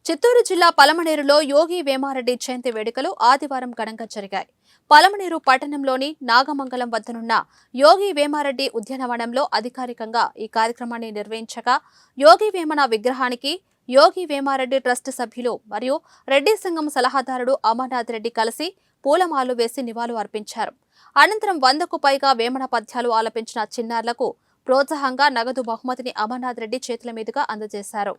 చిత్తూరు జిల్లా పలమనేరులో యోగి వేమారెడ్డి జయంతి వేడుకలు ఆదివారం ఘనంగా జరిగాయి. పలమనేరు పట్టణంలోని నాగమంగళం వద్దనున్న యోగి వేమారెడ్డి ఉద్యానవనంలో అధికారికంగా ఈ కార్యక్రమాన్ని నిర్వహించగా యోగి వేమన విగ్రహానికి యోగి వేమారెడ్డి ట్రస్ట్ సభ్యులు మరియు రెడ్డి సంఘం సలహాదారుడు అమర్నాథ్ రెడ్డి కలిసి పూలమాలలు వేసి నివాళులు అర్పించారు. అనంతరం 100కు పైగా వేమన పద్యాలు ఆలపించిన చిన్నారులకు ప్రోత్సాహంగా నగదు బహుమతిని అమర్నాథ్ రెడ్డి చేతుల మీదుగా అందజేశారు.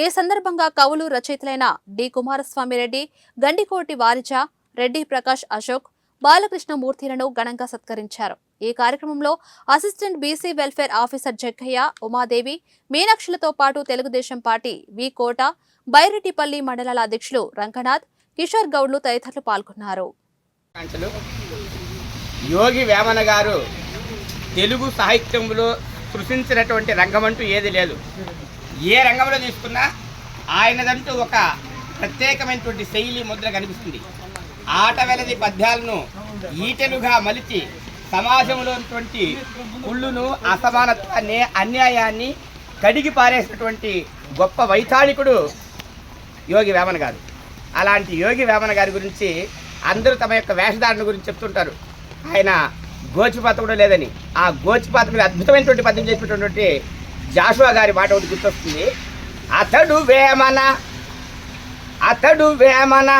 ఈ సందర్భంగా కవులు రచయితలైన డి కుమారస్వామి రెడ్డి, గండికోటి వారిజ, రెడ్డి ప్రకాష్ అశోక్, బాలకృష్ణమూర్తిలను ఘనంగా సత్కరించారు. ఈ కార్యక్రమంలో assistant BC welfare officer Jaggaiah, Umadevi, మీనాక్షులతో పాటు తెలుగుదేశం పార్టీ వి కోట, బైరెడ్డిపల్లి మండలాల అధ్యక్షులు రంగనాథ్, కిషోర్ గౌడ్లు తదితరులు పాల్గొన్నారు. యోగి వేమన గారు తెలుగు సాహిత్యంలో సృష్టించినటువంటి రంగమంటూ ఏది లేదు. ఏ రంగంలో తీసుకున్నా ఆయనదంటూ ఒక ప్రత్యేకమైనటువంటి శైలి ముద్ర కనిపిస్తుంది. ఆట వెలది పద్యాలను ఈటెలుగా మలిచి సమాజంలోటువంటి కుళ్ళును, అసమానత్వాన్ని, అన్యాయాన్ని కడిగి పారేసినటువంటి గొప్ప వైతాళికుడు యోగి వేమన గారు. అలాంటి యోగి వేమన గారి గురించి అందరూ తమ యొక్క వేషధారణ గురించి చెప్తుంటారు. ఆయన గోచిపాత కూడా లేదని, ఆ గోచిపాత మీద అద్భుతమైనటువంటి పద్యం చెప్పినటువంటి జాషువా గారి మాట ఒకటి గుర్తొస్తుంది. అతడు వేమన